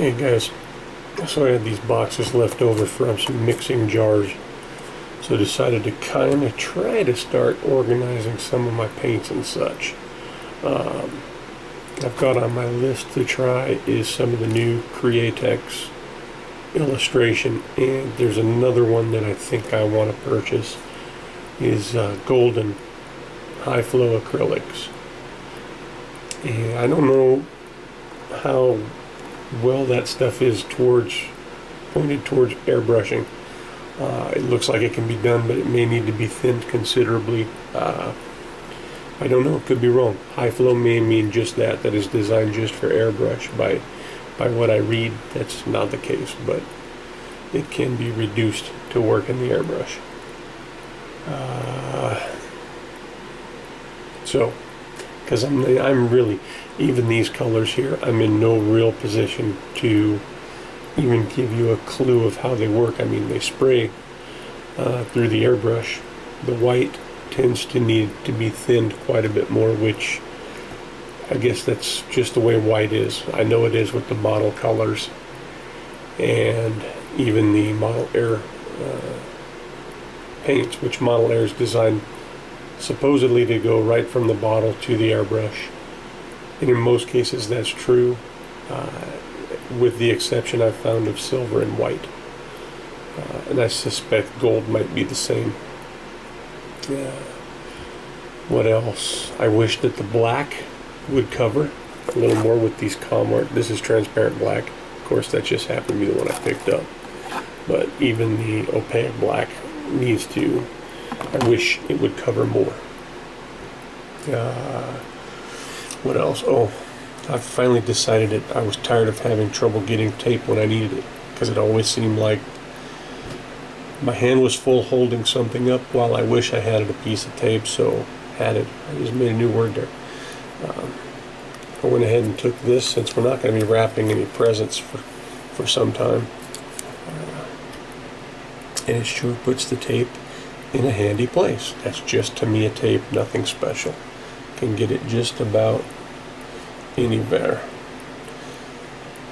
Hey guys, so I had these boxes left over from some mixing jars, so I decided to kind of try to start organizing some of my paints and such. I've got on my list to try is some of the new Createx illustration, and there's another one that I think I want to purchase is golden high flow acrylics. And I don't know how well that stuff is pointed towards airbrushing. It looks like it can be done, but it may need to be thinned considerably. I don't know, it could be wrong. High flow may mean just that is designed just for airbrush. By what I read, that's not the case, but it can be reduced to work in the airbrush. Because I'm really, even these colors here, I'm in no real position to even give you a clue of how they work. I mean, they spray through the airbrush. The white tends to need to be thinned quite a bit more, which I guess that's just the way white is. I know it is with the model colors and even the Model Air paints, which Model Air is designed supposedly to go right from the bottle to the airbrush. And in most cases that's true, with the exception I've found of silver and white. And I suspect gold might be the same. What else? I wish that the black would cover a little more with these Comart. This is transparent black. Of course, that just happened to be the one I picked up. But even the opaque black needs to, I wish it would cover more. What else? Oh, I finally decided that I was tired of having trouble getting tape when I needed it, because it always seemed like my hand was full holding something up while I wish I had a piece of tape, so had it. I just made a new word there. I went ahead and took this, since we're not going to be wrapping any presents for some time. And it sure puts the tape in a handy place. That's just, to me, a tape, nothing special. Can get it just about anywhere.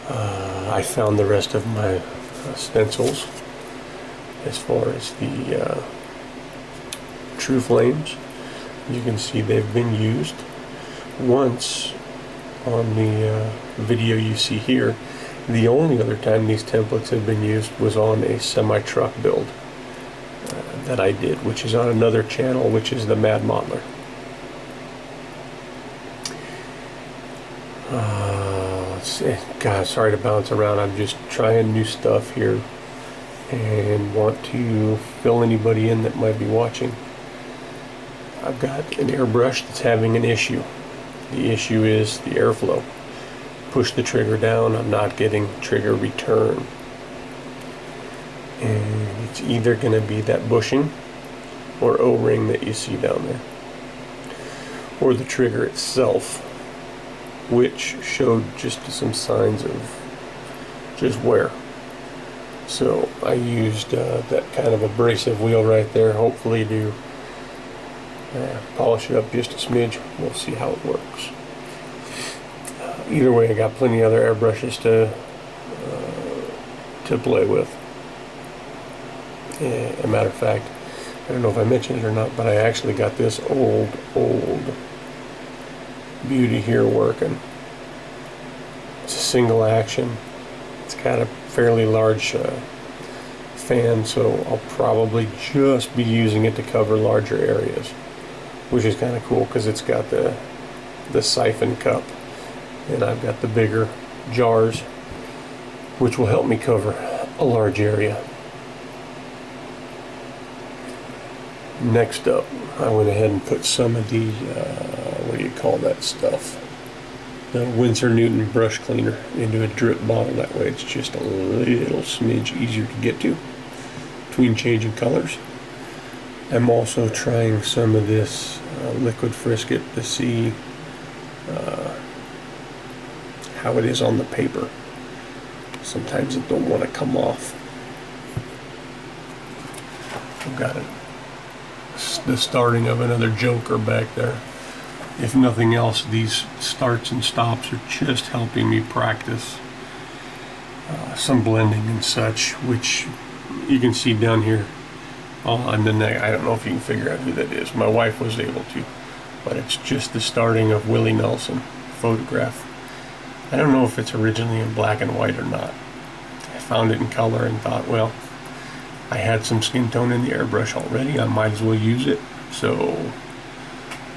I found the rest of my stencils as far as the True Flames. You can see they've been used once on the video you see here. The only other time these templates have been used was on a semi-truck build that I did, which is on another channel, which is the Mad Modeler. God, sorry to bounce around. I'm just trying new stuff here and want to fill anybody in that might be watching. I've got an airbrush that's having an issue. The issue is the airflow. Push the trigger down, I'm not getting trigger return. And it's either going to be that bushing or O-ring that you see down there, or the trigger itself, which showed just some signs of just wear. So I used that kind of abrasive wheel right there, hopefully to polish it up just a smidge. We'll see how it works. Either way, I got plenty of other airbrushes to play with. As a matter of fact, I don't know if I mentioned it or not, but I actually got this old beauty here working. It's a single action. It's got a fairly large fan, so I'll probably just be using it to cover larger areas, which is kind of cool because it's got the siphon cup, and I've got the bigger jars, which will help me cover a large area. Next up, I went ahead and put some of the, what do you call that stuff? The Winsor Newton brush cleaner into a drip bottle. That way it's just a little smidge easier to get to between changing colors. I'm also trying some of this liquid frisket to see how it is on the paper. Sometimes it don't want to come off. I've got the starting of another joker back there. If nothing else, these starts and stops are just helping me practice some blending and such, which you can see down here on the neck. I don't know if you can figure out who that is. My wife was able to, but it's just the starting of Willie Nelson photograph. I don't know if it's originally in black and white or not. I found it in color and thought, well, I had some skin tone in the airbrush already, I might as well use it. So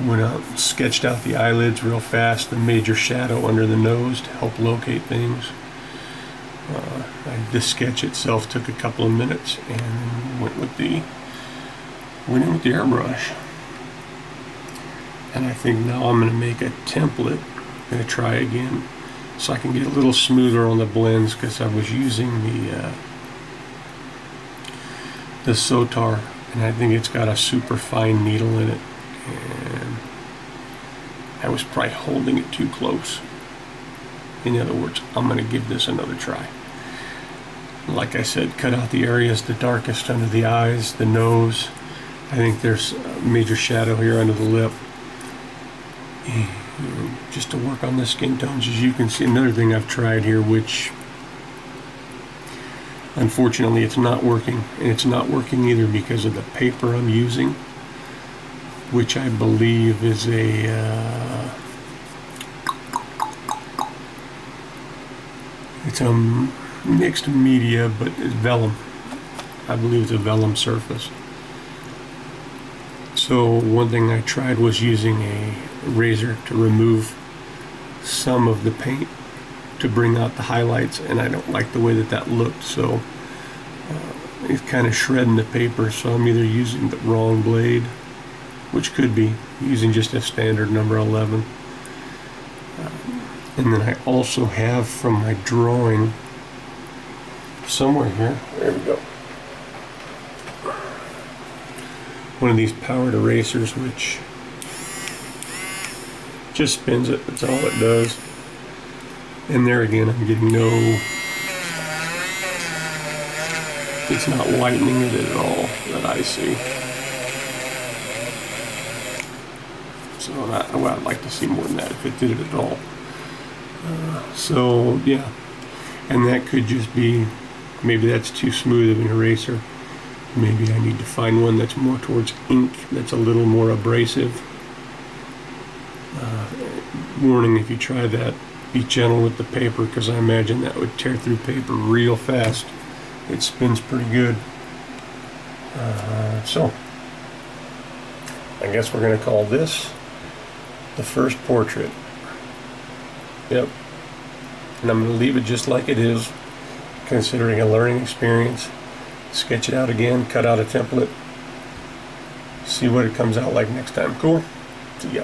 went out and sketched out the eyelids real fast, the major shadow under the nose to help locate things. The sketch itself took a couple of minutes, and went in with the airbrush. And I think now I'm going to make a template. I'm going to try again so I can get a little smoother on the blends, because I was using the Sotar, and I think it's got a super fine needle in it, and I was probably holding it too close. In other words, I'm going to give this another try. Like I said, cut out the areas the darkest under the eyes, the nose. I think there's a major shadow here under the lip. And just to work on the skin tones, as you can see. Another thing I've tried here, which unfortunately it's not working, and it's not working either because of the paper I'm using, which I believe is it's a mixed media, but it's vellum. I believe it's a vellum surface. So one thing I tried was using a razor to remove some of the paint to bring out the highlights, and I don't like the way that looked, so it's kind of shredding the paper. So I'm either using the wrong blade, which could be using just a standard number 11, and then I also have from my drawing somewhere here, there we go, one of these powered erasers, which just spins it. That's all it does. And there again, I'm getting no, it's not whitening it at all that I see. So well, I'd like to see more than that if it did it at all. So yeah, and that could just be, maybe that's too smooth of an eraser. Maybe I need to find one that's more towards ink, that's a little more abrasive. Warning, if you try that, be gentle with the paper, because I imagine that would tear through paper real fast. It spins pretty good. So I guess we're going to call this the first portrait. Yep. And I'm going to leave it just like it is, considering a learning experience. Sketch it out again, cut out a template, see what it comes out like next time. Cool? See ya.